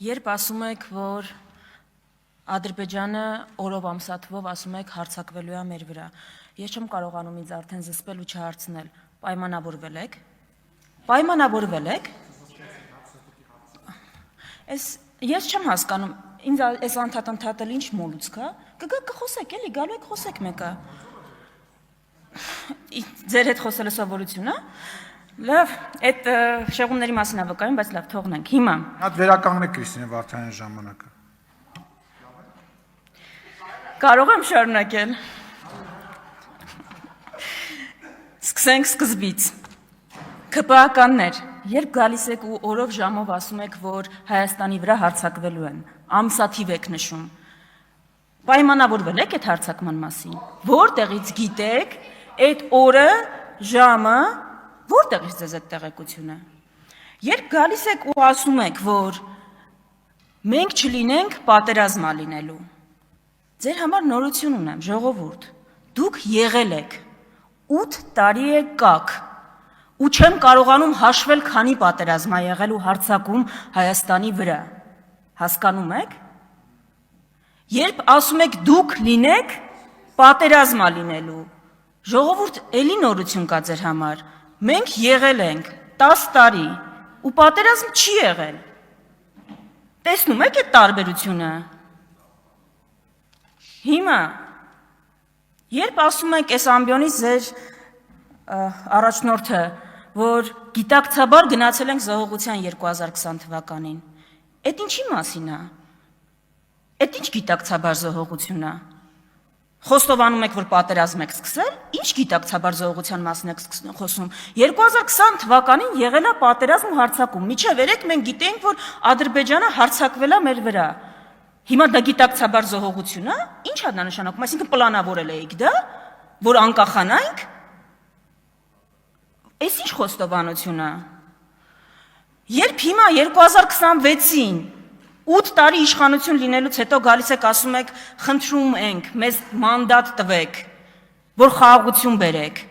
Երբ ասում եք, որ Ադրբեջանը օրով ամսաթվով ասում եք հարձակվելու է մեր վրա, ես չեմ կարողանում ինձ արդեն զսպել ու չհարցնել, պայմանավորվել եք։ Պայմանավորվել եք։ Ես չեմ հասկանում, ինձ այս անդադար ինչ մոլուցք է, կգա կխոսեք էլի, գալու եք խոսեք մեկը։ Ձեր հետ խոսելը սովորություն է։ Լավ, այդ շեղումների մասին է վկայում, բայց լավ, թողնենք։ Հիմա Հատ վերականգնեք Կրիստինե Վարդանյան ժամանակը։ Կարող եմ շարունակել։ Սկսենք սկզբից։ ԿՊԱ-կաններ, երբ գալիս եք ու օրով ժամով ասում եք, որ Հայաստանի վրա հարձակվելու են, ամսաթիվ եք նշում, պայմանավորվել եք այդ հարձակման մասին, որտեղից գիտեք այդ օրը, ժամը, որտեղից ձեզ այդ տեղեկությունը։ Երբ գալիս եք ու ասում եք, որ մենք չլինենք պատերազմա լինելու, ձեր համար նորություն ունեմ, ժողովուրդ, դուք եղել եք, 8 տարի եք կաք, ու չեմ կարողանում հաշվել քանի պատերազմա եղել ու հարձակում Հայաստանի վրա, հասկանում եք։ Երբ ասում եք դուք լինեք, պատերազմա լինելու, ժողովուրդ էլի նորություն կա ձեր համար, մենք եղել ենք 10 տարի ու պատերազմ չի եղել, տեսնում եք այդ տարբերությունը։ Հիմա, երբ ասում եք այս ամբիոնից ձեր առաջնորդը, որ գիտակցաբար գնացել ենք զոհողության 2020 թվականին, այդ ինչի մասին է, այդ ինչ գիտակցաբար զոհողություն է, խոստովանում եք, որ պատերազմ եք սկսել, ինչ գիտակցաբար զոհողության մասին եք խոսում, 2020 թվականին եղել է պատերազմ ու հարձակում, միջև երեք մենք գիտենք, որ Ադրբեջանը հարձակվել է մեր վրա, հիմա դա գիտակցաբար զոհողություն է, ինչ է դա նշանակում, այսինքն պլանավորել էիք դա, որ անկախանանք, այս ինչ խոստովանություն է, երբ հիմա 2026-ին 8 տարի իշխանություն լինելուց հետո գալիս եք ասում եք, խնդրում ենք, մեզ մանդատ տվեք, որ խաղաղություն բերեք,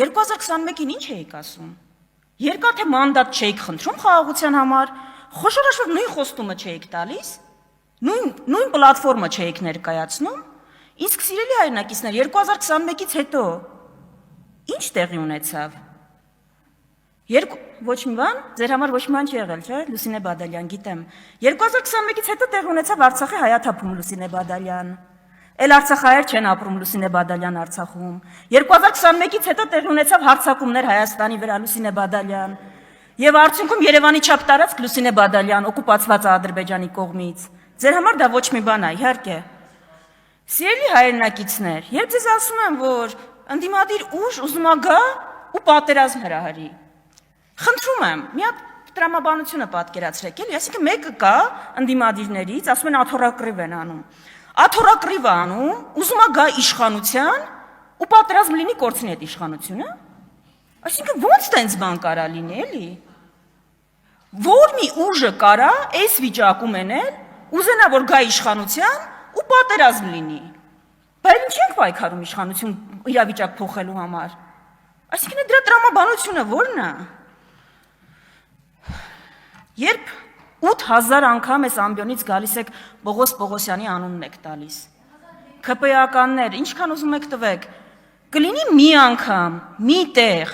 2021-ին ինչ էիք ասում, երկաթե մանդատ չէիք խնդրում խաղաղության համար, խոշորաշոր նույն խոստումը չէիք տալիս, նույն պլատֆորմը չէիք ներկայացնում, իսկ սիրելի հայրենակիցներ, 2021-ից հետո ինչ տեղի ունեցավ, ոչ մի բան, ձեր համար ոչ մի բան չի եղել, չէ, Լուսինե Բադալյան, գիտեմ, 2021-ից հետո տեղի ունեցավ Արցախի հայաթափում Լուսինե Բադալյան, էլ Արցախահայեր չեն ապրում Լուսինե Բադալյան Արցախում, 2021-ից հետո տեղի ունեցավ հարձակումներ Հայաստանի վրա Լուսինե Բադալյան, եւ արդյունքում Երևանի չափ տարածք Լուսինե Բադալյան օկուպացված է Ադրբեջանի կողմից, ձեր համար դա ոչ մի բան է, իհարկե։ Սիրելի հայրենակիցներ, երբ ձեզ ասում եմ, որ ընդդիմադիր ուժ ուզում է գա ու պատերազմ հրահրի, խնդրում եմ, մի հատ տրամաբանությունը պատկերացրեք, էլի, այսինքն մեկը կա ընդդիմադիրներից, ասում են աթոռակռիվ են անում, աթոռակռիվ է անում, ուզում է գա իշխանության ու պատերազմ լինի կորցնի այդ իշխանությունը, այսինքն ո՞նց տենց բան կարա լինի, էլի, որ մի ուժը կարա այս վիճակում էնել, ուզենա որ գա իշխանության ու պատերազմ լինի, բայց ինչ ենք պայքարում իշխանություն իրավիճակ փոխելու համար, այսինքն դրա տրամաբանությունը ո՞րն է։ Երբ 8000 անգամ այս ամբիոնից գալիս եք Պողոս Պողոսյանի անունն եք տալիս, ԿՊԱ-կաններ, ինչքան ուզում եք տվեք, կլինի մի անգամ, մի տեղ,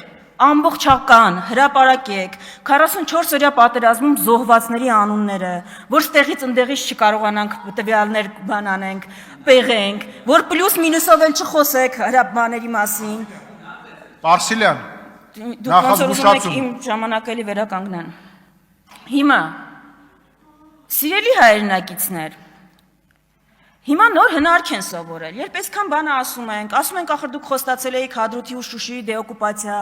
ամբողջական, հրապարակեք, 44 օրյա պատերազմում զոհվածների անունները, որ ստեղից ընդեղից չկարողանանք տվյալներ բանանենք, պեղենք, որ պլյուս մինուսով էլ չխոսեք հրապարակների մասին։ Պարսիլյան, դուք ոնց որ ուզում եք իմ ժամանակը էլի վերականգնեն։ Հիմա, սիրելի հայրենակիցներ, հիմա նոր հնարք են սովորել, երբ այսքան բանը ասում ենք, ախր դուք խոստացել էիք Հադրութի ու Շուշիի դեօկուպացիա,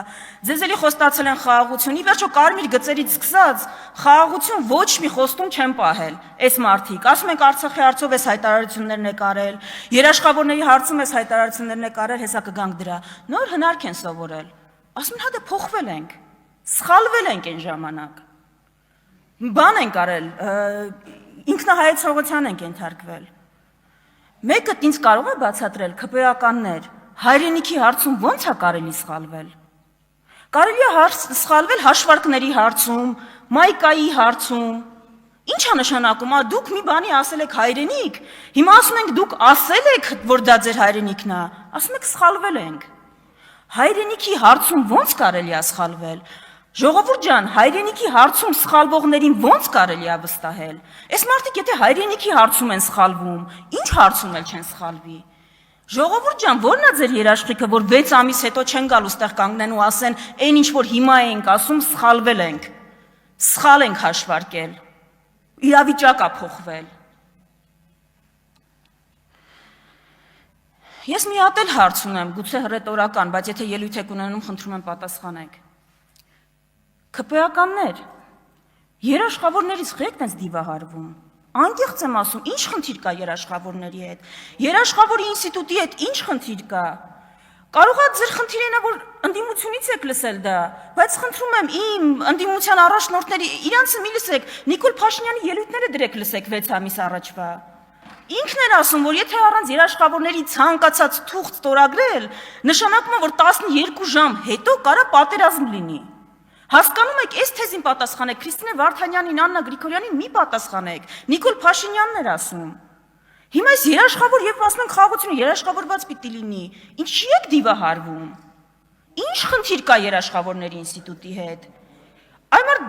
ձեզ էլի խոստացել են խաղաղություն, ի վերջո կարմիր գծերից սկսած խաղաղություն ոչ մի խոստում չեն պահել, այս մարդիկ, ասում ենք Արցախի հարցով էս հայտարարություններն եք արել, երաշխավորների հարցում էս հայտարարություններն եք արել, հեսա կգանք դրա, նոր հնարք են սովորել, ասում են հա դե փոխվել ենք, սխալվել ենք այն ժամանակ, բան ենք արել, ինքնահայեցողության ենք ենթարկվել, մեկը ինձ կարող է բացատրել ԿՊԱ-կաններ, հայրենիքի հարցում ո՞նց է կարելի սխալվել։ Կարելի է սխալվել հաշվարկների հարցում, մայկայի հարցում, Ինչ է նշանակում, դուք մի բանի ասել եք հայրենիք, հիմա ասում ենք դուք ասել եք, որ դա ձեր հայրենիքն է, ասում եք սխալվել ենք։ Հայրենիքի հարցում ո՞նց կարելի է սխալվել։ Ժողովուրդ ջան, հայրենիքի հարցում սխալվողներին ո՞նց կարելի է վստահել։ Այս մարդիկ եթե հայրենիքի հարցում են սխալվում, ինչ հարցում էլ չեն սխալվի։ Ժողովուրդ ջան, ո՞րն է ձեր երաշխիքը, որ 6 ամիս հետո չեն գալու ստեղ կանգնեն ու ասեն, այն ինչ որ հիմա ենք ասում, սխալվել ենք։ Սխալ ենք հաշվարկել։ Իրավիճակ է փոխվել։ Ես մի հատ էլ հարց ունեմ, գուցե հռետորական, բայց եթե ելույթ եք ունենում, խնդրում եմ պատասխանեք։ ՔՊ-ականներ, երաշխավորներից ղեկն ես դիվահարվում։ Անկեղծ եմ ասում, ինչ խնդիր կա երաշխավորների հետ։ Երաշխավորի ինստիտուտի հետ ինչ խնդիր կա։ Կարող է ձեր խնդիրը նա որ ընդդիմությունից եք լսել դա, բայց խնդրում եմ իմ ընդդիմության առաջնորդների իրանցը մի լսեք, Նիկոլ Փաշինյանի ելույթները դրեք լսեք 6 ամիս առաջվա։ Ինքն էր ասում, որ եթե առանց երաշխավորների ցանկացած թուղթ ստորագրել, նշանակում է, որ 12 ժամ հետո կարա պատերազմ լինի։ Հասկանում եք, այս թեզին պատասխանեք, Քրիստինե Վարդանյանին, Աննա Գրիգորյանին մի պատասխանեք, Նիկոլ Փաշինյանն էր ասում։ Հիմա այս երաշխավոր եւ ասում ենք խաղաղությունը երաշխավորված պիտի լինի, ինչի եք դիվահարվում։ Ինչ խնդիր կա երաշխավորների ինստիտուտի հետ։ Այմար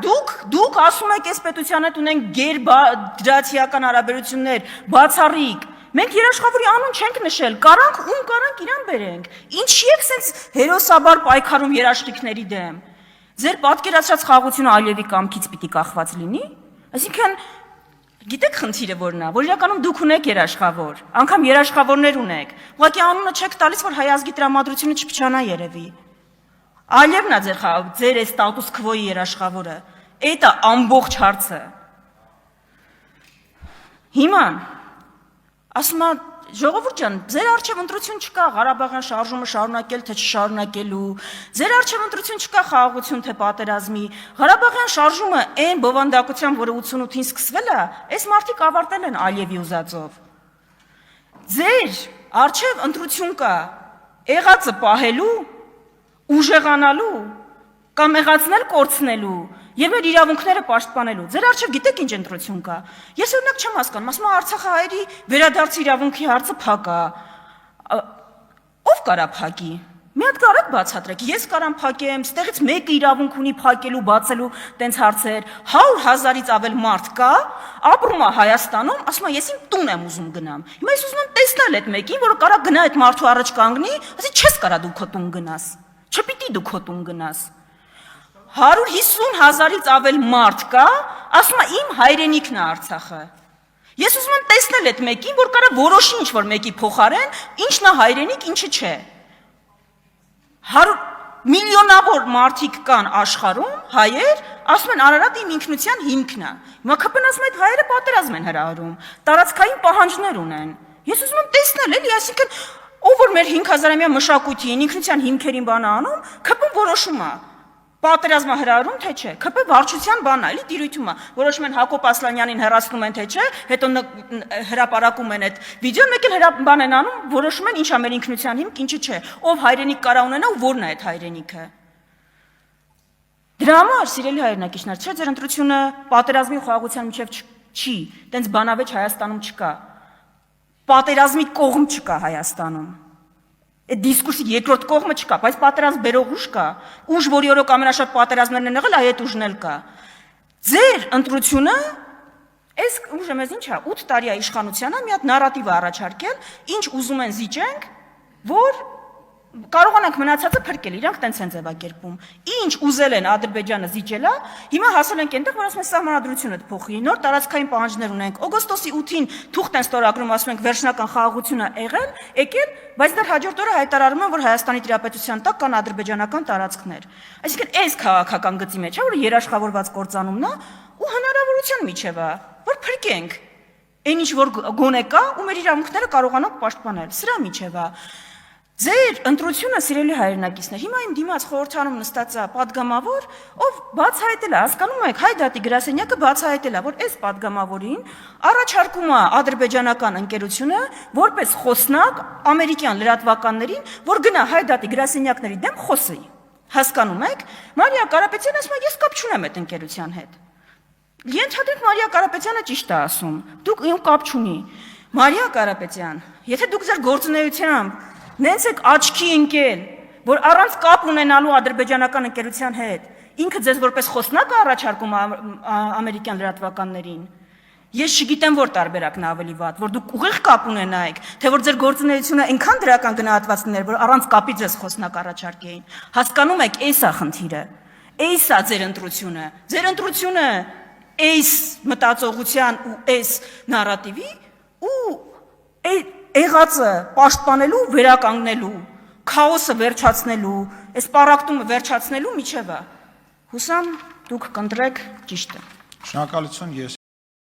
դուք ասում եք այս պետության հետ ունենք գերդրացիական հարաբերություններ, բացառիկ։ Մենք երաշխավորի անուն չենք նշել, կարանք իրան բերենք։ Ինչի եք սենց հերոսաբար պայքարում երաշխիքների դեմ։ Ձեր պատկերացրած խաղաղությունը Ալիևի կամքից պիտի կախված լինի։ Այսինքն գիտեք խնդիրը որն է, որ իրականում դուք ունեք երաշխավոր, անգամ երաշխավորներ ունեք։ Ուղղակի անունը չեք տալիս, որ հայ ազգի տրամադրությունը չփչանա երևի։ Ալիևն է ձեր այս ստատուս քվոյի երաշխավորը։ Էդ է ամբողջ հարցը։ Հիմա ասում է ժողովուրդ ջան, ձեր առջև ընտրություն չկա Ղարաբաղյան շարժումը շարունակել թե չշարունակելու, ձեր առջև ընտրություն չկա խաղաղություն թե պատերազմի, Ղարաբաղյան շարժումը այն բովանդակությամբ, որը 88-ին սկսվել է, այս մարդիկ ավարտել են Ալիևի ուզածով։ Ձեր առջև ընտրություն կա եղածը պահելու, ուժեղանալու կամ եղածն էլ կորցնելու եւ մեր իրավունքները պաշտպանելու։ Ձեր առջև գիտեք ինչ ընտրություն կա։ Ես օրինակ չեմ հասկանում, ասում եմ Արցախահայերի վերադարձի իրավունքի հարցը փակ է։ Ով կարա փակի։ Մի հատ կարաք բացատրեք։ Ես կարամ փակեմ, ստեղից մեկը իրավունք ունի փակելու, բացելու տենց հարցեր։ 100,000-ից ավել մարդ կա, ապրում է Հայաստանում, ասում է ես իմ տուն եմ ուզում գնամ։ Հիմա ես ուզում եմ տեսնել այդ մեկին, որը կարա գնա այդ մարդու առաջ կանգնի, ասի չես կարա դու քո տուն գնաս։ Չպիտի դու քո տուն գնաս։ 150,000-ից ավել մարդ կա, ասում է իմ հայրենիքն է Արցախը։ Ես ուզում եմ տեսնել այդ մեկին, որ կարա որոշի ինչ որ մեկի փոխարեն, ինչն է հայրենիք, ինչը չէ։ Միլիոնավոր մարդիկ կան աշխարհում, հայեր, ասում են Արարատը իմ ինքնության հիմքն է։ Հիմա ԿՊ-ն ասում է այդ հայերը պատերազմ են հրահրում, տարածքային պահանջներ ունեն։ Ես ուզում եմ տեսնել, էլի, այսինքն ով որ մեր 5000-ամյա մշակույթին, ինքնության հիմքերին բան անում, ԿՊ-ն որոշում է։ Պատերազմը հրահրում թե չէ, ԿՊ վարչության բանն է, էլի տիրույթում է, որոշում են Հակոբ Ասլանյանին հեռացնում են թե չէ, հետո հրապարակում են այդ վիդեոն, մեկ էլ բան են անում, որոշում են ինչ է մեր ինքնության հիմք, ինչը չէ, ով հայրենիք կարա ունենա ու որն է այդ հայրենիքը։ Դրա համար, սիրելի հայրենակիցներ, չէ, ձեր ընտրությունը պատերազմի խաղաղության միջև չի, տենց բանավեճ Հայաստանում չկա, պատերազմի կողմ չկա Հայաստանում։ Այդ դիսկուրսի երկրորդ կողմը չկա, բայց պատերազմ բերող ուժ կա, ուժ, որի օրոք ամենաշատ պատերազմներն են եղել, այդ ուժն էլ կա։ Ձեր ընտրությունը, այս ուժը մեզ ինչ է, 8 տարի է իշխանությանը, մի հատ նարատիվ առաջարկել, ինչ ուզում են զիջենք, որ կարողանանք մնացածը փրկել, իրանք տենց են ձևակերպում։ Ինչ ուզել են Ադրբեջանը զիջելա, հիմա հասել ենք այնտեղ, որ ասում են սահմանադրությունը փոխի, նոր տարածքային պահանջներ ունենք։ Օգոստոսի 8-ին թուղթ են ստորագրում, ասում ենք վերջնական խաղաղությունը եկել, բայց դեռ հաջորդ օրը հայտարարում են, որ Հայաստանի տիրապետության տակ կան ադրբեջանական տարածքներ։ Այսինքն այս քաղաքական գծի մեջ է, որ երաշխավորված կործանումն է ու հնարավորության միջև է, որ փրկենք այն ինչ որ գոնե կա ու մեր իրավունքները կարողանանք պաշտպանել։ Սրա միջև է։ Ձեր ընտրությունը, սիրելի հայրենակիցներ, հիմա իմ դիմաց խորհրդանում նստած է падգամավոր, ով բացահայտել է, հասկանում եք, Հայդատի գրասենյակը բացահայտել է, որ այս падգամավորին առաջարկում է ադրբեջանական ընկերությունը որպես խոսնակ ամերիկյան լրատվականներին, որ գնա Հայդատի գրասենյակների դեմ խոսի։ Հասկանում եք, Մարիա Կարապետյանն ասում է, ես կապ չունեմ այդ ընկերության հետ։ Ենթադրենք Մարիա Կարապետյանը ճիշտ է ասում։ Դուք իմ կապ չունի։ Մարիա Կարապետյան, եթե դուք ձեր գործունեությամբ նենց եք աչքի ընկել, որ առանց կապ ունենալու ադրբեջանական ընկերության հետ, ինքը ձեզ որպես խոսնակ է առաջարկում ամերիկյան լրատվականներին, ես չգիտեմ որ տարբերակն է ավելի վատ, որ դուք ուղիղ կապ ունենայիք, թե որ ձեր գործունեությունը այնքան դրական գնահատված լիներ, որ առանց կապի ձեզ խոսնակ առաջարկեին։ Հասկանում եք, էս է խնդիրը։ Էս է ձեր ընտրությունը։ Ձեր ընտրությունը էս մտածողության ու էս նարատիվի ու եղածը պաշտպանելու, վերականգնելու, քաոսը վերջացնելու, այս պարակտումը վերջացնելու միջև է։ Հուսամ դուք կընտրեք ճիշտը։ Շնորհակալություն, ես